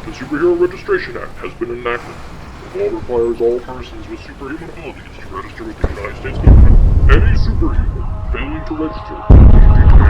The Superhero Registration Act has been enacted. The law requires all persons with superhuman abilities to register with the United States government. Any superhuman failing to register will be detained.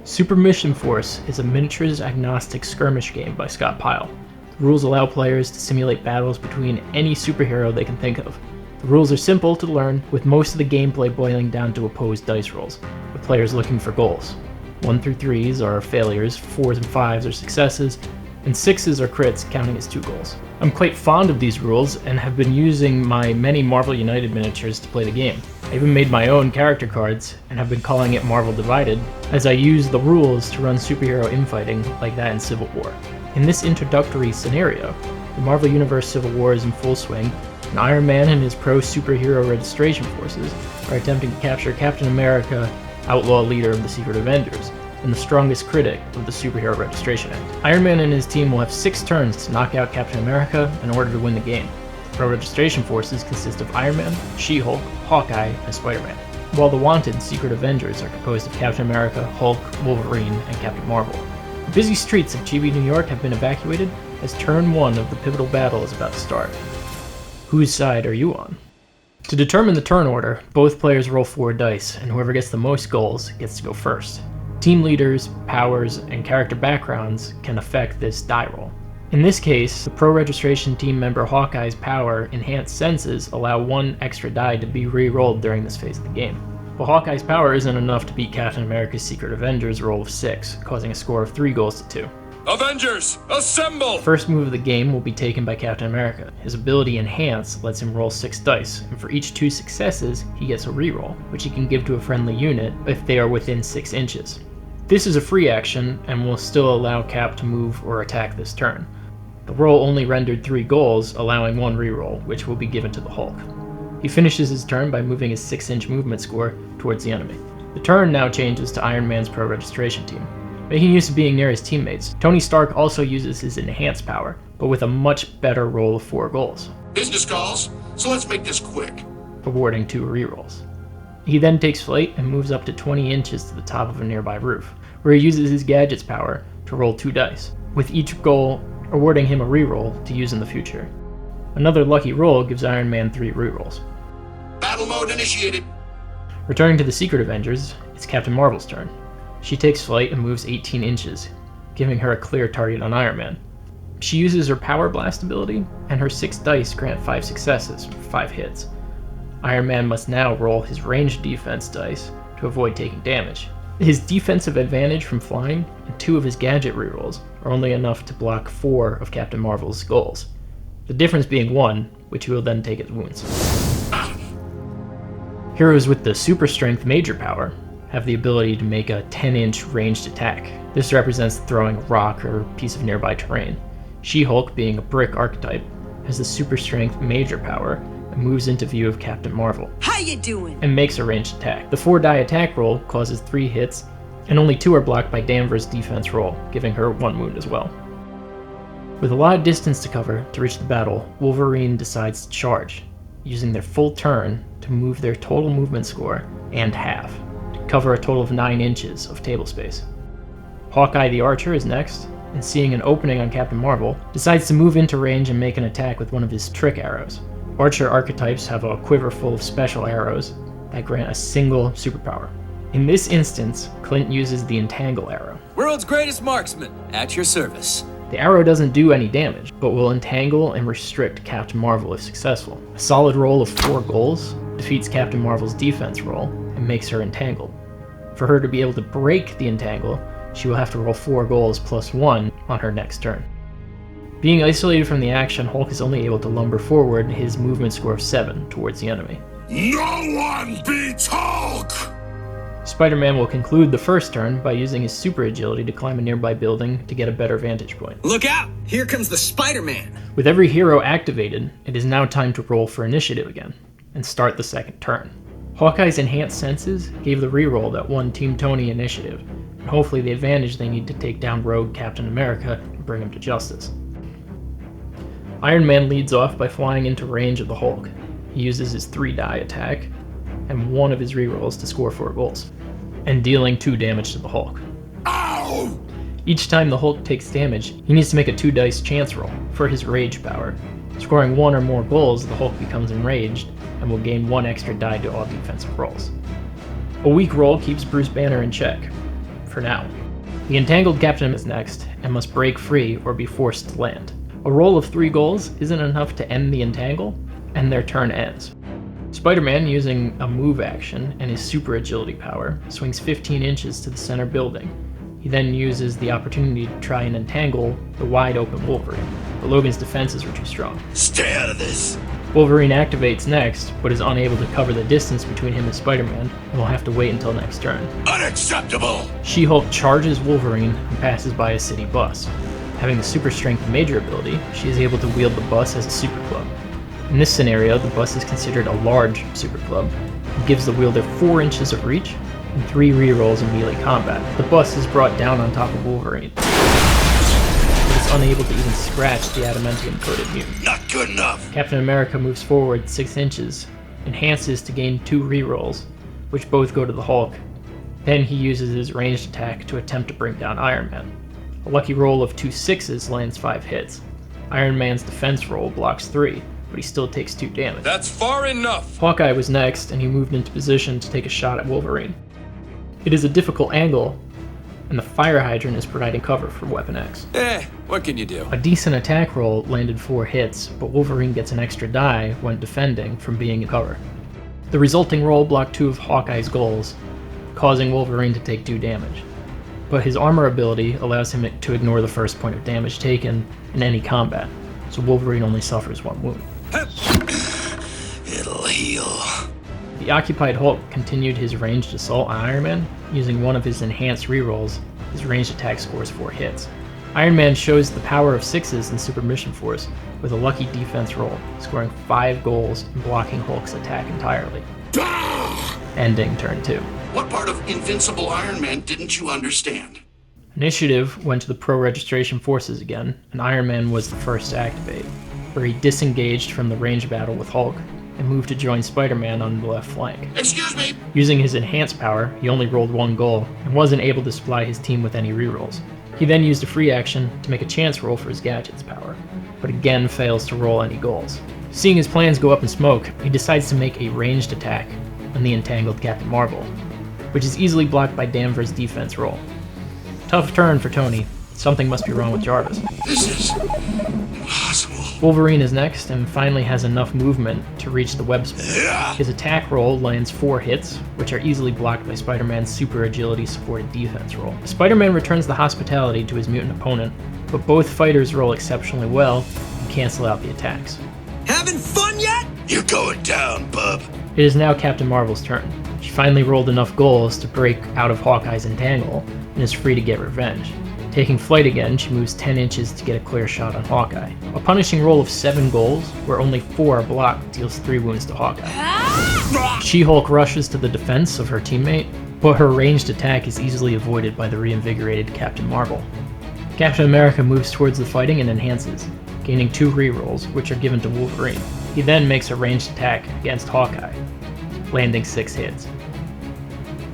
Super Mission Force is a miniatures agnostic skirmish game by Scott Pyle. The rules allow players to simulate battles between any superhero they can think of. The rules are simple to learn, with most of the gameplay boiling down to opposed dice rolls, with players looking for goals. 1 through 3s are failures, 4s and 5s are successes, and 6s are crits, counting as 2 goals. I'm quite fond of these rules and have been using my many Marvel United miniatures to play the game. I even made my own character cards and have been calling it Marvel Divided, as I use the rules to run superhero infighting like that in Civil War. In this introductory scenario, the Marvel Universe Civil War is in full swing, and Iron Man and his pro-superhero registration forces are attempting to capture Captain America, outlaw leader of the Secret Avengers, and the strongest critic of the Superhero Registration Act. Iron Man and his team will have 6 turns to knock out Captain America in order to win the game. Pro-registration forces consist of Iron Man, She-Hulk, Hawkeye, and Spider-Man, while the wanted Secret Avengers are composed of Captain America, Hulk, Wolverine, and Captain Marvel. The busy streets of Chibi, New York have been evacuated as turn 1 of the pivotal battle is about to start. Whose side are you on? To determine the turn order, both players roll 4 dice, and whoever gets the most goals gets to go first. Team leaders, powers, and character backgrounds can affect this die roll. In this case, the pro-registration team member Hawkeye's power enhanced senses allow 1 extra die to be re-rolled during this phase of the game. But Hawkeye's power isn't enough to beat Captain America's Secret Avengers roll of 6, causing a score of 3 goals to 2. Avengers, assemble! The first move of the game will be taken by Captain America. His ability Enhance lets him roll 6 dice, and for each 2 successes, he gets a reroll, which he can give to a friendly unit if they are within 6 inches. This is a free action, and will still allow Cap to move or attack this turn. The roll only rendered 3 goals, allowing 1 reroll, which will be given to the Hulk. He finishes his turn by moving his 6-inch movement score towards the enemy. The turn now changes to Iron Man's pro-registration team. Making use of being near his teammates, Tony Stark also uses his Enhance power, but with a much better roll of 4 goals. Business calls, so let's make this quick. Awarding 2 rerolls. He then takes flight and moves up to 20 inches to the top of a nearby roof, where he uses his Gadget's power to roll 2 dice, with each goal awarding him a reroll to use in the future. Another lucky roll gives Iron Man 3 rerolls. Battle mode initiated. Returning to the Secret Avengers, it's Captain Marvel's turn. She takes flight and moves 18 inches, giving her a clear target on Iron Man. She uses her Power Blast ability, and her 6 dice grant 5 successes for 5 hits. Iron Man must now roll his ranged defense dice to avoid taking damage. His defensive advantage from flying and 2 of his gadget rerolls are only enough to block 4 of Captain Marvel's goals, the difference being 1, which he will then take as wounds. Heroes with the Super Strength Major power have the ability to make a 10-inch ranged attack. This represents throwing a rock or piece of nearby terrain. She-Hulk, being a brick archetype, has the Super Strength Major power and moves into view of Captain Marvel. How you doing? And makes a ranged attack. The 4-die attack roll causes 3 hits, and only 2 are blocked by Danvers' defense roll, giving her 1 wound as well. With a lot of distance to cover to reach the battle, Wolverine decides to charge, using their full turn to move their total movement score and half, to cover a total of 9 inches of table space. Hawkeye the Archer is next, and seeing an opening on Captain Marvel, decides to move into range and make an attack with one of his trick arrows. Archer archetypes have a quiver full of special arrows that grant a single superpower. In this instance, Clint uses the Entangle arrow. World's greatest marksman, at your service. The arrow doesn't do any damage, but will entangle and restrict Captain Marvel if successful. A solid roll of 4 goals defeats Captain Marvel's defense roll and makes her entangled. For her to be able to break the entangle, she will have to roll 4 goals plus 1 on her next turn. Being isolated from the action, Hulk is only able to lumber forward his movement score of 7 towards the enemy. No one beats Hulk! Spider-Man will conclude the first turn by using his super agility to climb a nearby building to get a better vantage point. Look out! Here comes the Spider-Man! With every hero activated, it is now time to roll for initiative again, and start the second turn. Hawkeye's enhanced senses gave the reroll that won Team Tony initiative, and hopefully the advantage they need to take down rogue Captain America and bring him to justice. Iron Man leads off by flying into range of the Hulk. He uses his 3-die attack, and one of his rerolls to score 4 goals, and dealing 2 damage to the Hulk. Ow! Each time the Hulk takes damage, he needs to make a 2 dice chance roll for his rage power. Scoring 1 or more goals, the Hulk becomes enraged and will gain 1 extra die to all defensive rolls. A weak roll keeps Bruce Banner in check, for now. The entangled captain is next and must break free or be forced to land. A roll of 3 goals isn't enough to end the entangle, and their turn ends. Spider-Man, using a move action and his super agility power, swings 15 inches to the center building. He then uses the opportunity to try and entangle the wide open Wolverine, but Logan's defenses are too strong. Stay out of this. Wolverine activates next, but is unable to cover the distance between him and Spider-Man, and will have to wait until next turn. Unacceptable! She-Hulk charges Wolverine and passes by a city bus. Having the super strength major ability, she is able to wield the bus as a super club. In this scenario, the bus is considered a large super club. It gives the wielder 4 inches of reach and 3 rerolls in melee combat. The bus is brought down on top of Wolverine, but is unable to even scratch the adamantium-coated mutant. Not good enough. Captain America moves forward 6 inches, enhances to gain 2 rerolls, which both go to the Hulk. Then he uses his ranged attack to attempt to bring down Iron Man. A lucky roll of 2 6s lands 5 hits. Iron Man's defense roll blocks 3, but he still takes 2 damage. That's far enough. Hawkeye was next, and he moved into position to take a shot at Wolverine. It is a difficult angle, and the fire hydrant is providing cover for Weapon X. What can you do? A decent attack roll landed 4 hits, but Wolverine gets an extra die when defending from being in cover. The resulting roll blocked 2 of Hawkeye's goals, causing Wolverine to take 2 damage. But his armor ability allows him to ignore the first point of damage taken in any combat, so Wolverine only suffers 1 wound. It'll heal. The occupied Hulk continued his ranged assault on Iron Man. Using one of his enhanced rerolls, his ranged attack scores 4 hits. Iron Man shows the power of 6s in Super Mission Force with a lucky defense roll, scoring 5 goals and blocking Hulk's attack entirely, ending turn 2. What part of Invincible Iron Man didn't you understand? Initiative went to the pro-registration forces again, and Iron Man was the first to activate, where he disengaged from the range battle with Hulk and moved to join Spider-Man on the left flank. Excuse me? Using his enhanced power, he only rolled 1 goal and wasn't able to supply his team with any rerolls. He then used a free action to make a chance roll for his gadget's power, but again fails to roll any goals. Seeing his plans go up in smoke, he decides to make a ranged attack on the entangled Captain Marvel, which is easily blocked by Danvers' defense roll. Tough turn for Tony. Something must be wrong with Jarvis. This is impossible. Wolverine is next and finally has enough movement to reach the web spinner. His attack roll lands 4 hits, which are easily blocked by Spider-Man's super agility supported defense roll. Spider-Man returns the hospitality to his mutant opponent, but both fighters roll exceptionally well and cancel out the attacks. Having fun yet? You're going down, bub. It is now Captain Marvel's turn. She finally rolled enough goals to break out of Hawkeye's entangle and is free to get revenge. Taking flight again, she moves 10 inches to get a clear shot on Hawkeye. A punishing roll of 7 goals, where only 4 are blocked, deals 3 wounds to Hawkeye. She-Hulk rushes to the defense of her teammate, but her ranged attack is easily avoided by the reinvigorated Captain Marvel. Captain America moves towards the fighting and enhances, gaining 2 rerolls, which are given to Wolverine. He then makes a ranged attack against Hawkeye, landing 6 hits.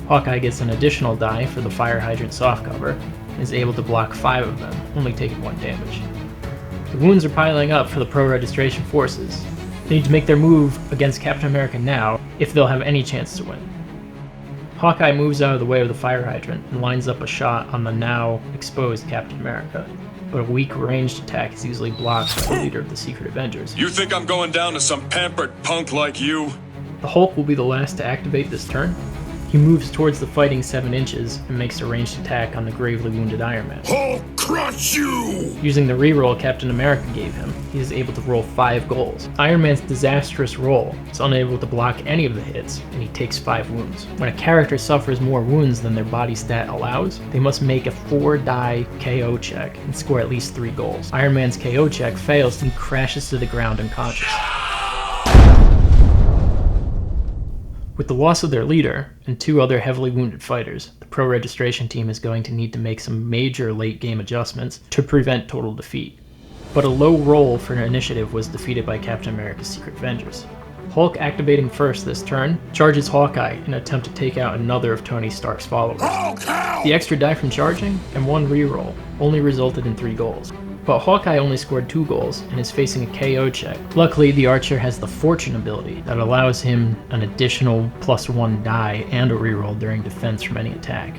Hawkeye gets an additional die for the fire hydrant soft cover, and is able to block 5 of them, only taking 1 damage. The wounds are piling up for the pro-registration forces. They need to make their move against Captain America now, if they'll have any chance to win. Hawkeye moves out of the way of the fire hydrant and lines up a shot on the now exposed Captain America, but a weak ranged attack is easily blocked by the leader of the Secret Avengers. You think I'm going down to some pampered punk like you? The Hulk will be the last to activate this turn. He moves towards the fighting 7 inches and makes a ranged attack on the gravely wounded Iron Man. I'll crush you! Using the reroll Captain America gave him, he is able to roll 5 goals. Iron Man's disastrous roll is unable to block any of the hits, and he takes 5 wounds. When a character suffers more wounds than their body stat allows, they must make a 4-die KO check and score at least 3 goals. Iron Man's KO check fails and he crashes to the ground unconscious. With the loss of their leader and 2 other heavily wounded fighters, the pro-registration team is going to need to make some major late-game adjustments to prevent total defeat. But a low roll for initiative was defeated by Captain America's Secret Avengers. Hulk, activating first this turn, charges Hawkeye in an attempt to take out another of Tony Stark's followers. The extra die from charging and one reroll only resulted in 3 goals. But Hawkeye only scored 2 goals and is facing a KO check. Luckily, the Archer has the Fortune ability that allows him an additional +1 die and a reroll during defense from any attack.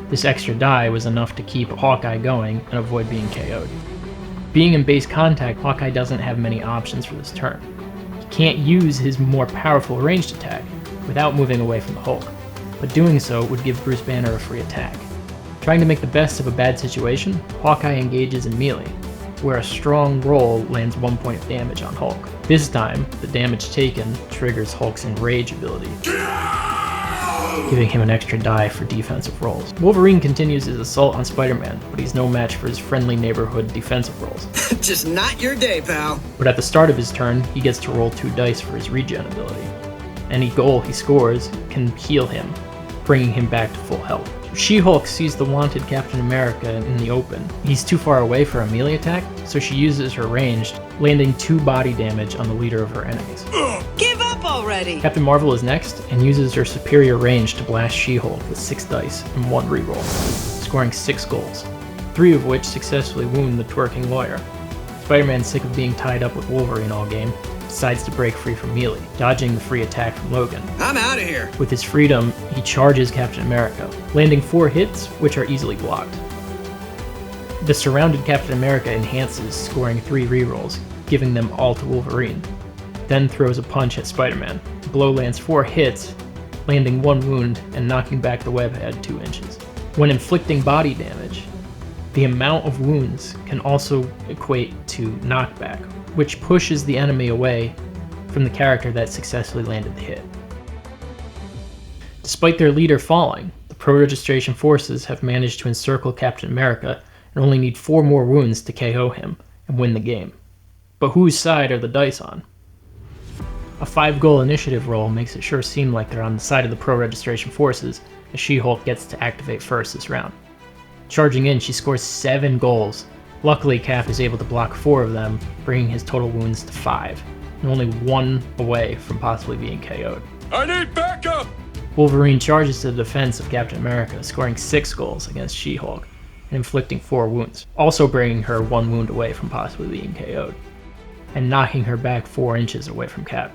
This extra die was enough to keep Hawkeye going and avoid being KO'd. Being in base contact, Hawkeye doesn't have many options for this turn. He can't use his more powerful ranged attack without moving away from the Hulk, but doing so would give Bruce Banner a free attack. Trying to make the best of a bad situation, Hawkeye engages in melee, where a strong roll lands 1 point of damage on Hulk. This time, the damage taken triggers Hulk's Enrage ability, giving him an extra die for defensive rolls. Wolverine continues his assault on Spider-Man, but he's no match for his friendly neighborhood defensive rolls. Just not your day, pal. But at the start of his turn, he gets to roll 2 dice for his regen ability. Any goal he scores can heal him, bringing him back to full health. She-Hulk sees the wanted Captain America in the open. He's too far away for a melee attack, so she uses her ranged, landing 2 body damage on the leader of her enemies. Give up already! Captain Marvel is next, and uses her superior range to blast She-Hulk with 6 dice and 1 reroll, scoring 6 goals, 3 of which successfully wound the twerking lawyer. Spider-Man, sick of being tied up with Wolverine all game, decides to break free from melee, dodging the free attack from Logan. I'm out of here. With his freedom, he charges Captain America, landing 4 hits, which are easily blocked. The surrounded Captain America enhances, scoring 3 rerolls, giving them all to Wolverine, then throws a punch at Spider-Man. The blow lands 4 hits, landing 1 wound and knocking back the web head 2 inches. When inflicting body damage, the amount of wounds can also equate to knockback, which pushes the enemy away from the character that successfully landed the hit. Despite their leader falling, the pro-registration forces have managed to encircle Captain America and only need 4 more wounds to KO him and win the game. But whose side are the dice on? A 5-goal initiative roll makes it sure seem like they're on the side of the pro-registration forces, as She-Hulk gets to activate first this round. Charging in, she scores 7 goals. Luckily, Cap is able to block 4 of them, bringing his total wounds to 5, and only 1 away from possibly being KO'd. I need backup! Wolverine charges to the defense of Captain America, scoring 6 goals against She-Hulk, and inflicting 4 wounds, also bringing her 1 wound away from possibly being KO'd, and knocking her back 4 inches away from Cap.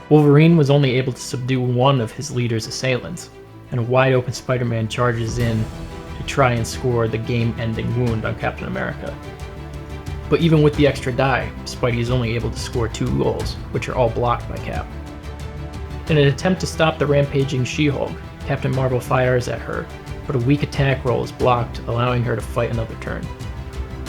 Wolverine was only able to subdue 1 of his leader's assailants, and a wide-open Spider-Man charges in to try and score the game-ending wound on Captain America. But even with the extra die, Spidey is only able to score 2 goals, which are all blocked by Cap. In an attempt to stop the rampaging She-Hulk, Captain Marvel fires at her, but a weak attack roll is blocked, allowing her to fight another turn.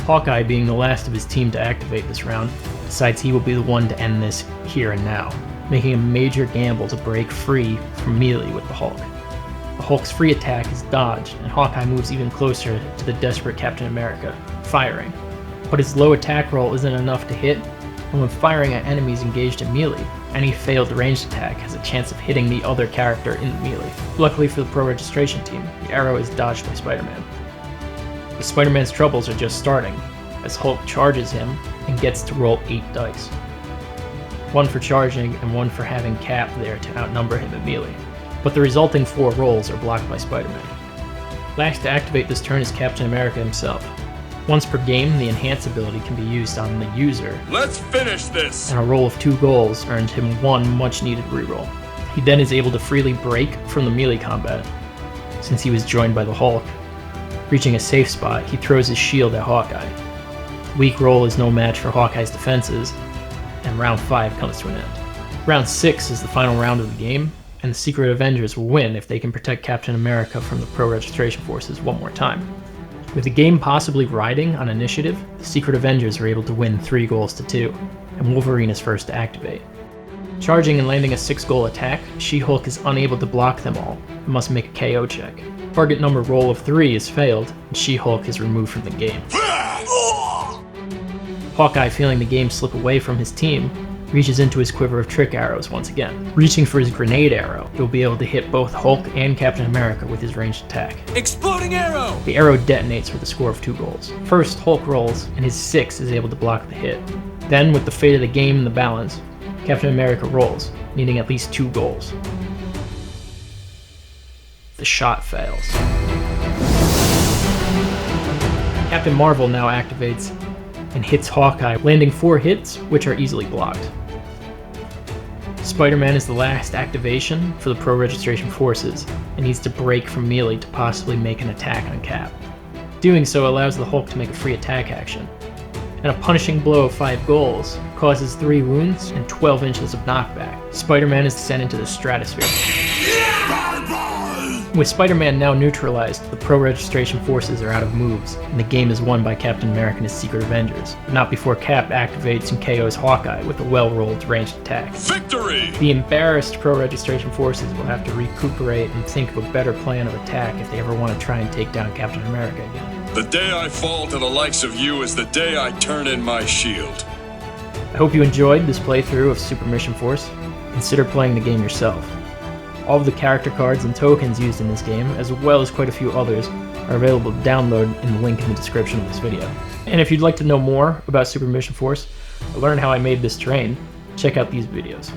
Hawkeye, being the last of his team to activate this round, decides he will be the one to end this here and now, making a major gamble to break free from melee with the Hulk. The Hulk's free attack is dodged, and Hawkeye moves even closer to the desperate Captain America, firing. But his low attack roll isn't enough to hit, and when firing at enemies engaged in melee, any failed ranged attack has a chance of hitting the other character in the melee. Luckily for the pro-registration team, the arrow is dodged by Spider-Man. But Spider-Man's troubles are just starting, as Hulk charges him and gets to roll 8 dice. 1 for charging and 1 for having Cap there to outnumber him in melee. But the resulting 4 rolls are blocked by Spider-Man. Last to activate this turn is Captain America himself. Once per game, the Enhance ability can be used on the user. Let's finish this! And a roll of 2 goals earned him 1 much-needed reroll. He then is able to freely break from the melee combat, since he was joined by the Hulk. Reaching a safe spot, he throws his shield at Hawkeye. The weak roll is no match for Hawkeye's defenses, and round 5 comes to an end. Round 6 is the final round of the game, and the Secret Avengers will win if they can protect Captain America from the pro-registration forces one more time. With the game possibly riding on initiative, the Secret Avengers are able to win 3 goals to 2, and Wolverine is first to activate. Charging and landing a 6-goal attack, She-Hulk is unable to block them all, and must make a KO check. Target number roll of 3 is failed, and She-Hulk is removed from the game. Hawkeye, feeling the game slip away from his team, reaches into his quiver of trick arrows once again. Reaching for his grenade arrow, he'll be able to hit both Hulk and Captain America with his ranged attack. Exploding arrow! The arrow detonates with a score of 2 goals. First, Hulk rolls, and his 6 is able to block the hit. Then, with the fate of the game in the balance, Captain America rolls, needing at least 2 goals. The shot fails. Captain Marvel now activates and hits Hawkeye, landing 4 hits, which are easily blocked. Spider-Man is the last activation for the pro-registration forces and needs to break from melee to possibly make an attack on Cap. Doing so allows the Hulk to make a free attack action, and a punishing blow of 5 goals causes 3 wounds and 12 inches of knockback. Spider-Man is sent into the stratosphere. With Spider-Man now neutralized, the pro-registration forces are out of moves, and the game is won by Captain America and his Secret Avengers, but not before Cap activates and KOs Hawkeye with a well-rolled ranged attack. Victory! The embarrassed pro-registration forces will have to recuperate and think of a better plan of attack if they ever want to try and take down Captain America again. The day I fall to the likes of you is the day I turn in my shield. I hope you enjoyed this playthrough of Super Mission Force. Consider playing the game yourself. All of the character cards and tokens used in this game, as well as quite a few others, are available to download in the link in the description of this video. And if you'd like to know more about Super Mission Force, or learn how I made this terrain, check out these videos.